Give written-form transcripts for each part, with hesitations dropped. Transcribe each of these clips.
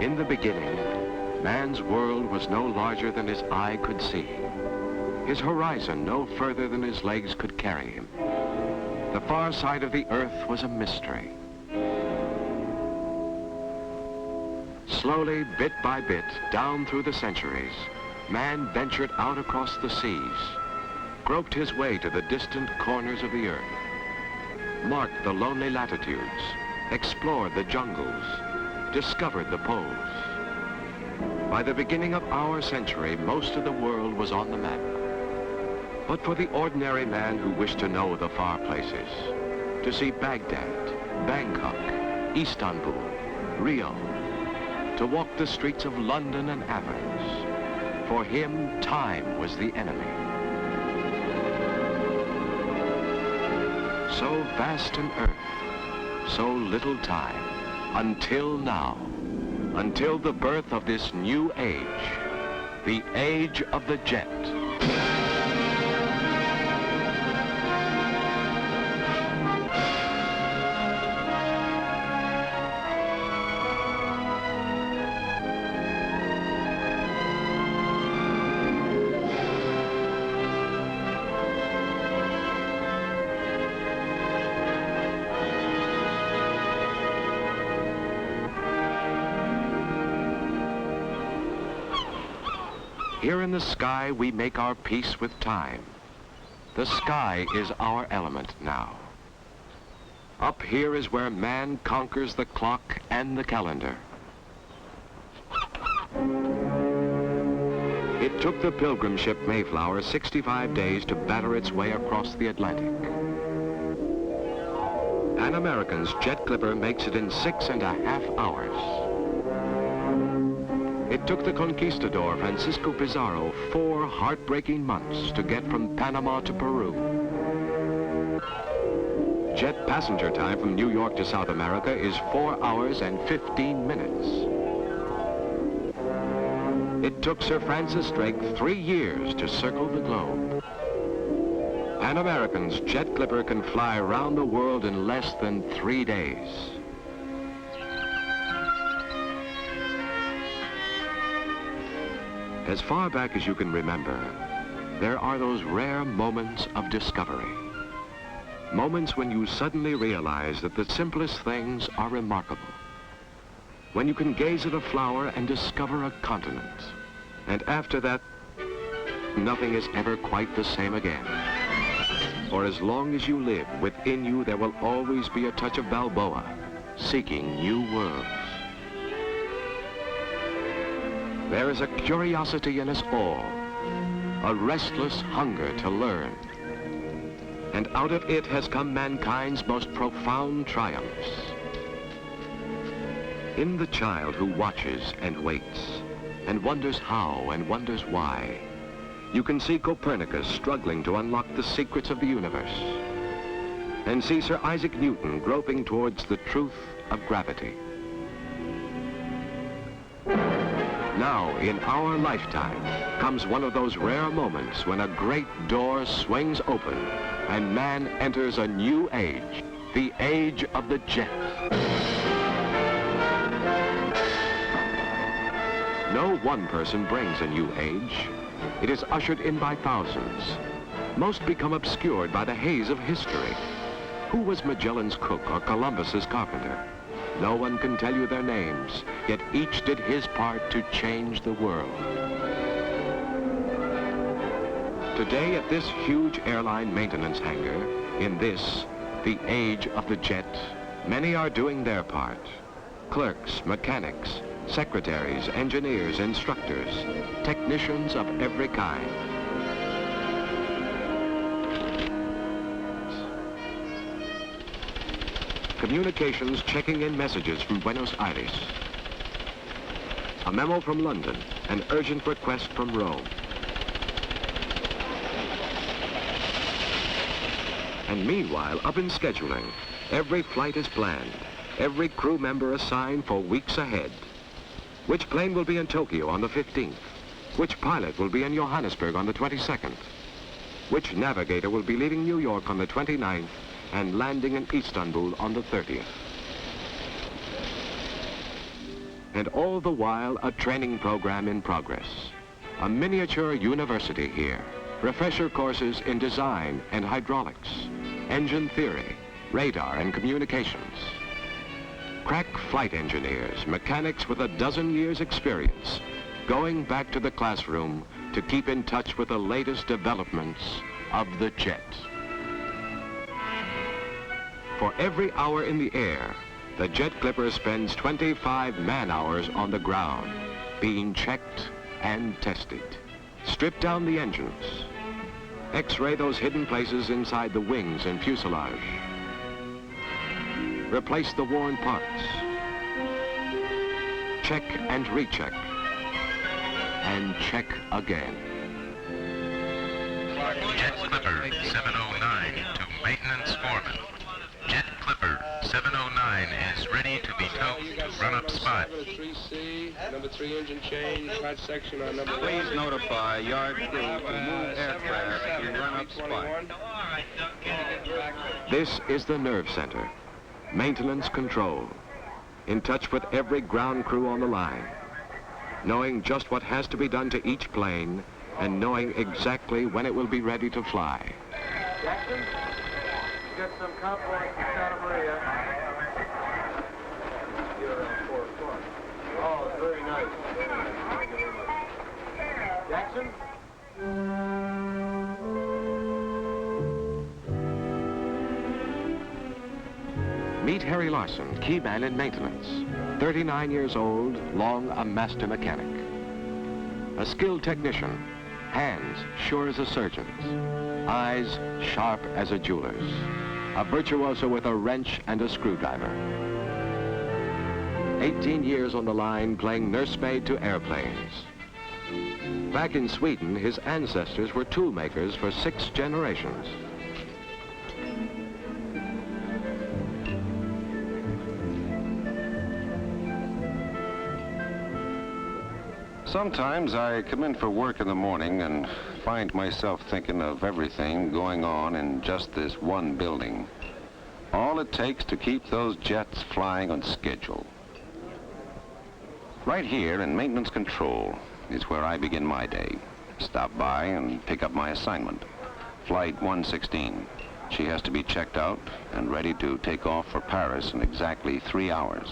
In the beginning, man's world was no larger than his eye could see. His horizon no further than his legs could carry him. The far side of the earth was a mystery. Slowly, bit by bit, down through the centuries, man ventured out across the seas, groped his way to the distant corners of the earth, marked the lonely latitudes, explored the jungles, discovered the poles. By the beginning of our century, most of the world was on the map. But for the ordinary man who wished to know the far places, to see Baghdad, Bangkok, Istanbul, Rio, to walk the streets of London and Athens, for him, time was the enemy. So vast an earth, so little time, until now, until the birth of this new age, the age of the jet. Here in the sky, we make our peace with time. The sky is our element now. Up here is where man conquers the clock and the calendar. It took the pilgrim ship Mayflower 65 days to batter its way across the Atlantic. An American's jet clipper makes it in 6.5 hours. It took the conquistador Francisco Pizarro 4 heartbreaking months to get from Panama to Peru. Jet passenger time from New York to South America is 4 hours and 15 minutes. It took Sir Francis Drake 3 years to circle the globe. An American's jet clipper can fly around the world in less than 3 days. As far back as you can remember, there are those rare moments of discovery. Moments when you suddenly realize that the simplest things are remarkable. When you can gaze at a flower and discover a continent. And after that, nothing is ever quite the same again. For as long as you live, within you there will always be a touch of Balboa, seeking new worlds. There is a curiosity in us all, a restless hunger to learn. And out of it has come mankind's most profound triumphs. In the child who watches and waits, and wonders how and wonders why, you can see Copernicus struggling to unlock the secrets of the universe, and see Sir Isaac Newton groping towards the truth of gravity. Now, in our lifetime, comes one of those rare moments when a great door swings open and man enters a new age, the age of the jet. No one person brings a new age. It is ushered in by thousands. Most become obscured by the haze of history. Who was Magellan's cook or Columbus's carpenter? No one can tell you their names, yet each did his part to change the world. Today at this huge airline maintenance hangar, in this, the age of the jet, many are doing their part. Clerks, mechanics, secretaries, engineers, instructors, technicians of every kind. Communications checking in messages from Buenos Aires. A memo from London, an urgent request from Rome. And meanwhile, up in scheduling, every flight is planned, every crew member assigned for weeks ahead. Which plane will be in Tokyo on the 15th? Which pilot will be in Johannesburg on the 22nd? Which navigator will be leaving New York on the 29th and landing in Istanbul on the 30th? And all the while, a training program in progress. A miniature university here. Refresher courses in design and hydraulics, engine theory, radar and communications. Crack flight engineers, mechanics with a dozen years experience, going back to the classroom to keep in touch with the latest developments of the jet. For every hour in the air, the jet clipper spends 25 man-hours on the ground, being checked and tested. Strip down the engines. X-ray those hidden places inside the wings and fuselage. Replace the worn parts. Check and recheck. And check again. Jet Clipper 709 to maintenance foreman. Jet Clipper 709 is ready to be towed to run-up spot. Number 3 engine change, hot section on number 1. Please notify yard crew to move aircraft to run-up spot. This is the nerve center. Maintenance control. In touch with every ground crew on the line. Knowing just what has to be done to each plane and knowing exactly when it will be ready to fly. Jackson, get some compliments from Santa Maria. Oh, it's very nice. Thank you very much. Jackson? Meet Harry Larson, key man in maintenance. 39 years old, long a master mechanic. A skilled technician, hands sure as a surgeon's, eyes sharp as a jeweler's. A virtuoso with a wrench and a screwdriver. 18 years on the line playing nursemaid to airplanes. Back in Sweden, his ancestors were tool makers for 6 generations. Sometimes I come in for work in the morning and find myself thinking of everything going on in just this one building. All it takes to keep those jets flying on schedule. Right here in maintenance control is where I begin my day. Stop by and pick up my assignment. Flight 116. She has to be checked out and ready to take off for Paris in exactly 3 hours.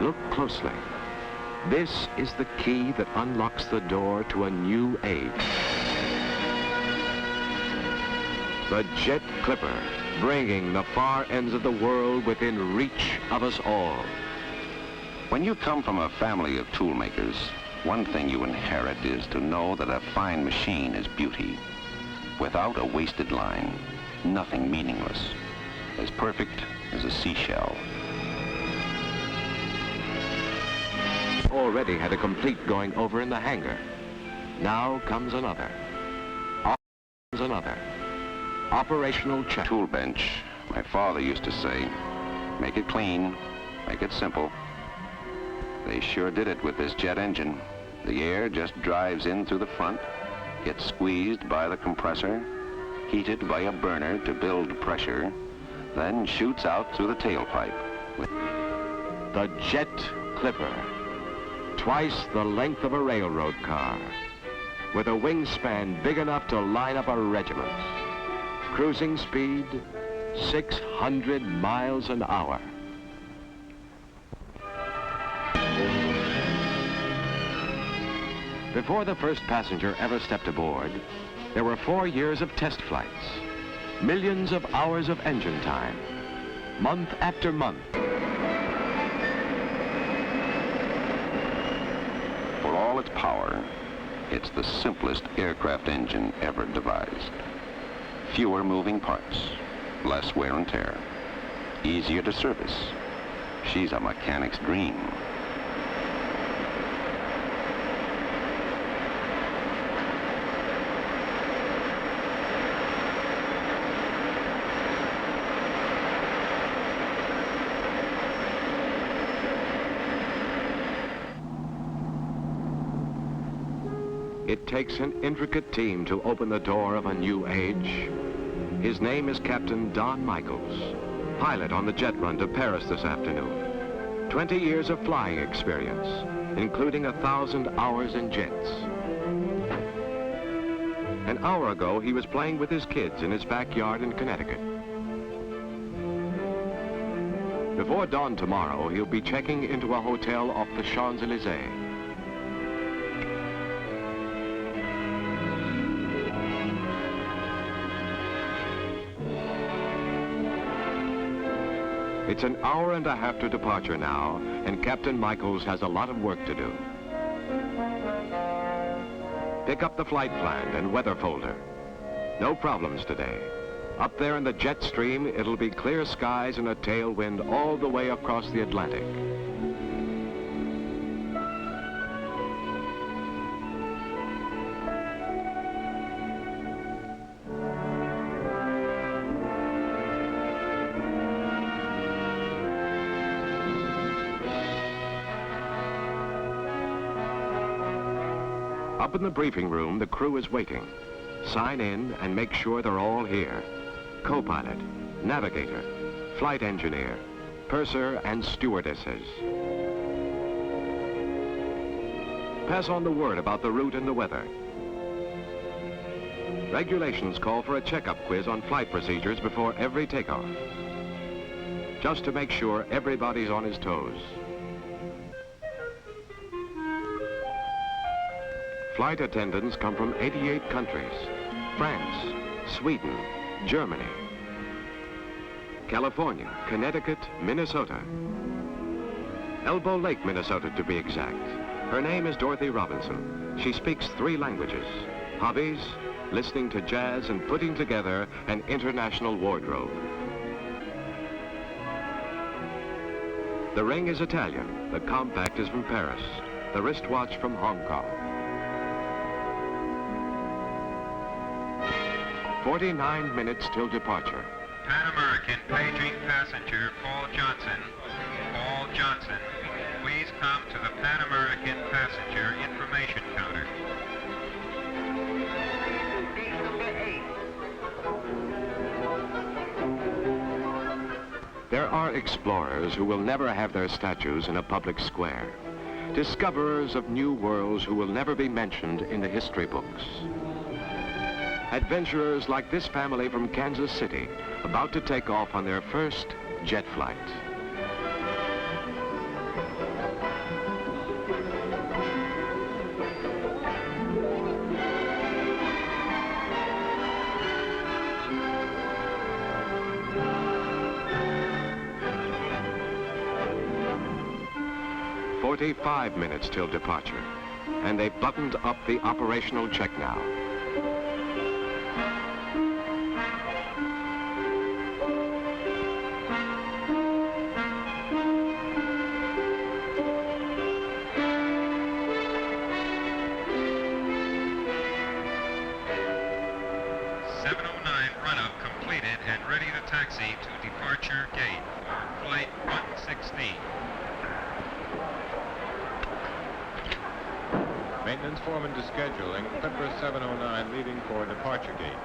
Look closely. This is the key that unlocks the door to a new age. The Jet Clipper, bringing the far ends of the world within reach of us all. When you come from a family of tool makers, one thing you inherit is to know that a fine machine is beauty. Without a wasted line, nothing meaningless. As perfect as a seashell. Already had a complete going over in the hangar. Now comes another. Comes another. Operational check. Tool bench. My father used to say, make it clean, make it simple. They sure did it with this jet engine. The air just drives in through the front, gets squeezed by the compressor, heated by a burner to build pressure, then shoots out through the tailpipe. The Jet Clipper. Twice the length of a railroad car, with a wingspan big enough to line up a regiment. Cruising speed, 600 miles an hour. Before the first passenger ever stepped aboard, there were 4 years of test flights, millions of hours of engine time, month after month. For all its power, it's the simplest aircraft engine ever devised. Fewer moving parts, less wear and tear, easier to service. She's a mechanic's dream. It takes an intricate team to open the door of a new age. His name is Captain Don Michaels, pilot on the jet run to Paris this afternoon. 20 years of flying experience, including 1,000 hours in jets. An hour ago, he was playing with his kids in his backyard in Connecticut. Before dawn tomorrow, he'll be checking into a hotel off the Champs-Élysées. It's an hour and a half to departure now, and Captain Michaels has a lot of work to do. Pick up the flight plan and weather folder. No problems today. Up there in the jet stream, it'll be clear skies and a tailwind all the way across the Atlantic. Up in the briefing room, the crew is waiting. Sign in and make sure they're all here. Co-pilot, navigator, flight engineer, purser, and stewardesses. Pass on the word about the route and the weather. Regulations call for a checkup quiz on flight procedures before every takeoff, just to make sure everybody's on his toes. Flight attendants come from 88 countries: France, Sweden, Germany, California, Connecticut, Minnesota. Elbow Lake, Minnesota, to be exact. Her name is Dorothy Robinson. She speaks 3 languages. Hobbies: listening to jazz and putting together an international wardrobe. The ring is Italian. The compact is from Paris. The wristwatch from Hong Kong. 49 minutes till departure. Pan American paging passenger Paul Johnson. Paul Johnson, please come to the Pan American passenger information counter. There are explorers who will never have their statues in a public square. Discoverers of new worlds who will never be mentioned in the history books. Adventurers like this family from Kansas City, about to take off on their first jet flight. "45 minutes till departure, and they've buttoned up the operational check now. Taxi to departure gate for flight 116. Maintenance foreman to scheduling, Clipper 709 leaving for departure gate.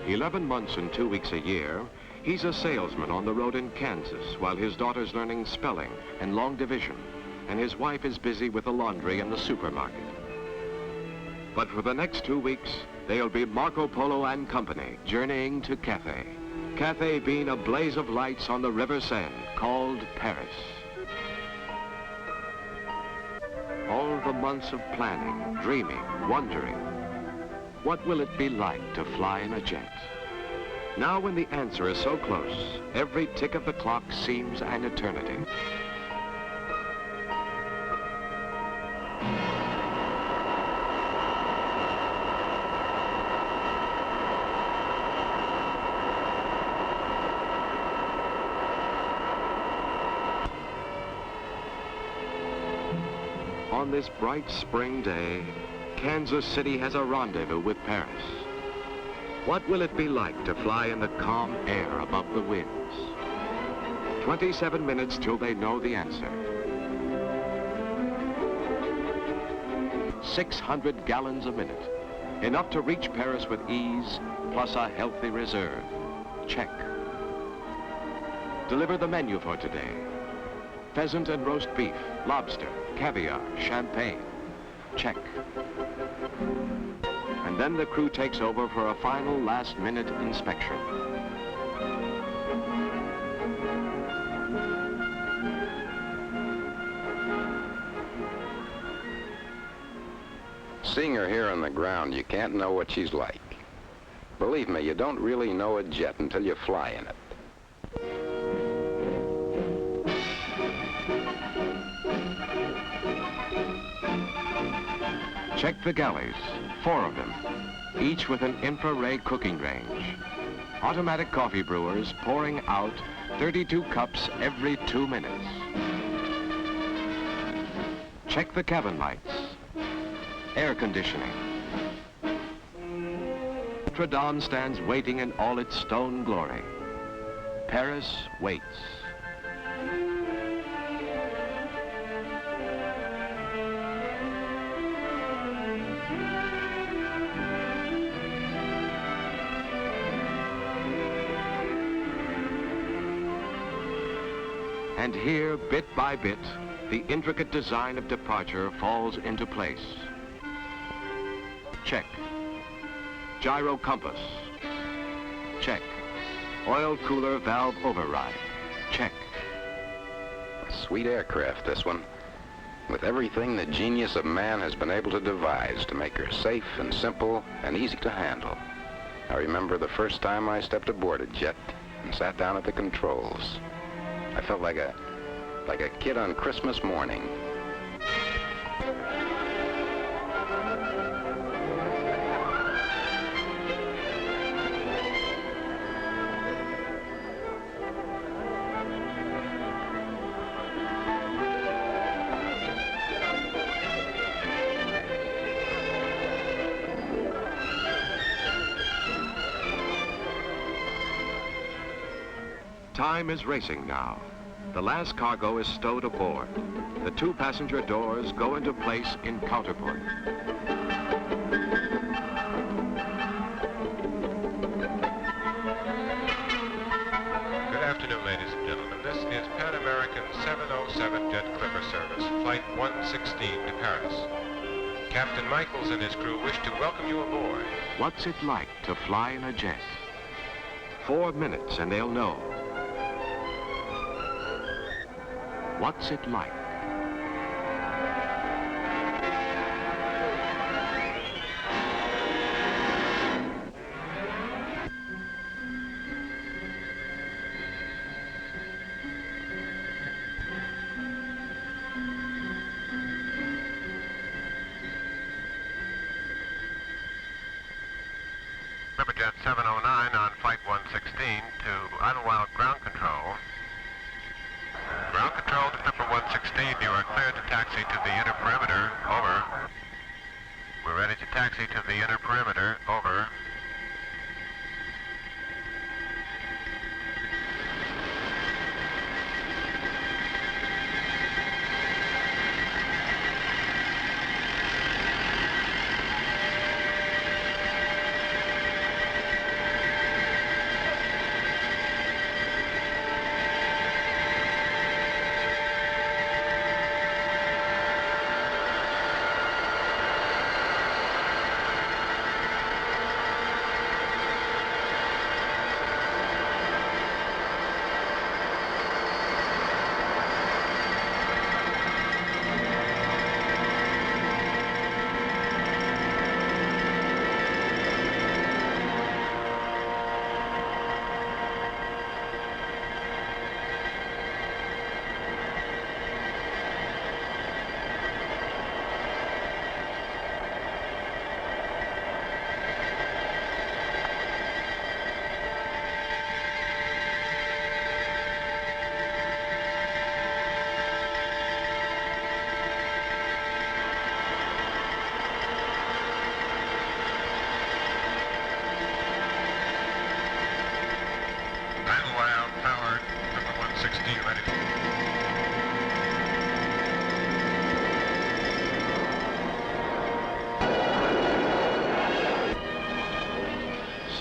"11 months and 2 weeks a year, he's a salesman on the road in Kansas while his daughter's learning spelling and long division, and his wife is busy with the laundry in the supermarket. But for the next 2 weeks, they'll be Marco Polo and company, journeying to Cathay. Cathay being a blaze of lights on the river Seine, called Paris. All the months of planning, dreaming, wondering. What will it be like to fly in a jet? Now when the answer is so close, every tick of the clock seems an eternity. On this bright spring day, Kansas City has a rendezvous with Paris. What will it be like to fly in the calm air above the winds? 27 minutes till they know the answer. 600 gallons a minute. Enough to reach Paris with ease, plus a healthy reserve. Check. Deliver the menu for today. Pheasant and roast beef, lobster, caviar, champagne. Check. And then the crew takes over for a final last-minute inspection. Seeing her here on the ground, you can't know what she's like. Believe me, you don't really know a jet until you fly in it. Check the galleys, 4 of them, each with an infrared cooking range. Automatic coffee brewers pouring out 32 cups every 2 minutes. Check the cabin lights, air conditioning. Notre Dame stands waiting in all its stone glory. Paris waits. And here, bit by bit, the intricate design of departure falls into place. Check. Gyro compass. Check. Oil cooler valve override. Check. A sweet aircraft, this one, with everything the genius of man has been able to devise to make her safe and simple and easy to handle. I remember the first time I stepped aboard a jet and sat down at the controls. I felt like a kid on Christmas morning. Time is racing now. The last cargo is stowed aboard. The 2 passenger doors go into place in counterport. Good afternoon, ladies and gentlemen. This is Pan American 707 Jet Clipper Service, Flight 116 to Paris. Captain Michaels and his crew wish to welcome you aboard. What's it like to fly in a jet? 4 minutes and they'll know. What's it like? Clipperjet 709 on Flight 116 to Idlewild Ground Control. Ground Control to Clipper 116, you are cleared to taxi to the inner perimeter, over. We're ready to taxi to the inner perimeter, over.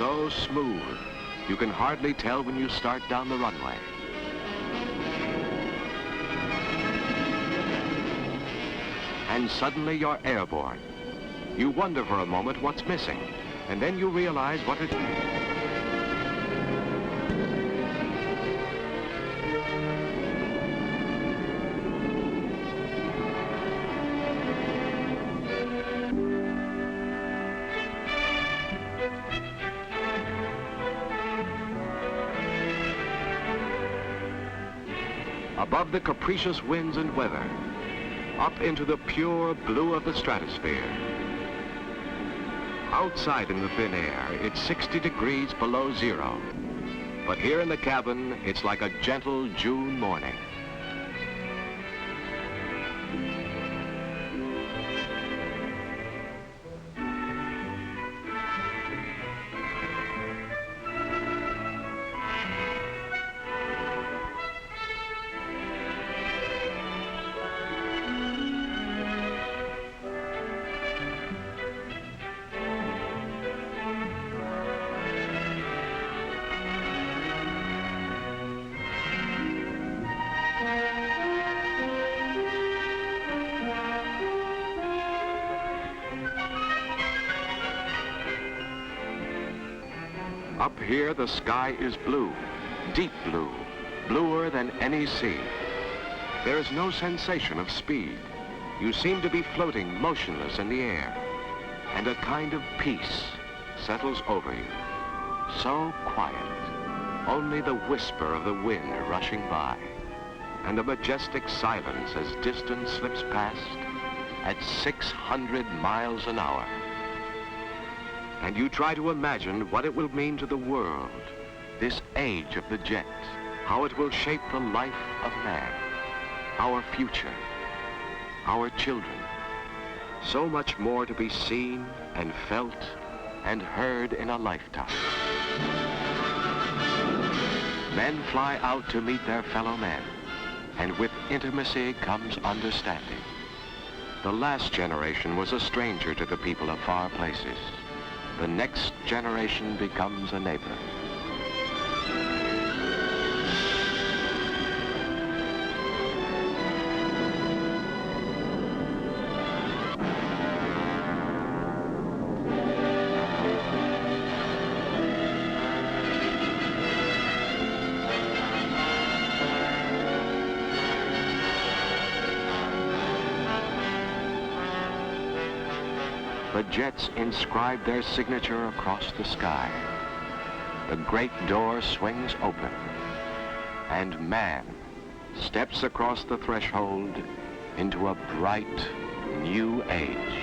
so smooth, you can hardly tell when you start down the runway. And suddenly you're airborne. You wonder for a moment what's missing, and then you realize what it is. Above the capricious winds and weather, up into the pure blue of the stratosphere. Outside in the thin air, it's 60 degrees below zero. But here in the cabin, it's like a gentle June morning. Up here, the sky is blue, deep blue, bluer than any sea. There is no sensation of speed. You seem to be floating motionless in the air, and a kind of peace settles over you. So quiet, only the whisper of the wind rushing by, and a majestic silence as distance slips past at 600 miles an hour. And you try to imagine what it will mean to the world, this age of the jet, how it will shape the life of man, our future, our children. So much more to be seen and felt and heard in a lifetime. Men fly out to meet their fellow men, and with intimacy comes understanding. The last generation was a stranger to the people of far places. The next generation becomes a neighbor. The jets inscribe their signature across the sky. The great door swings open, and man steps across the threshold into a bright new age.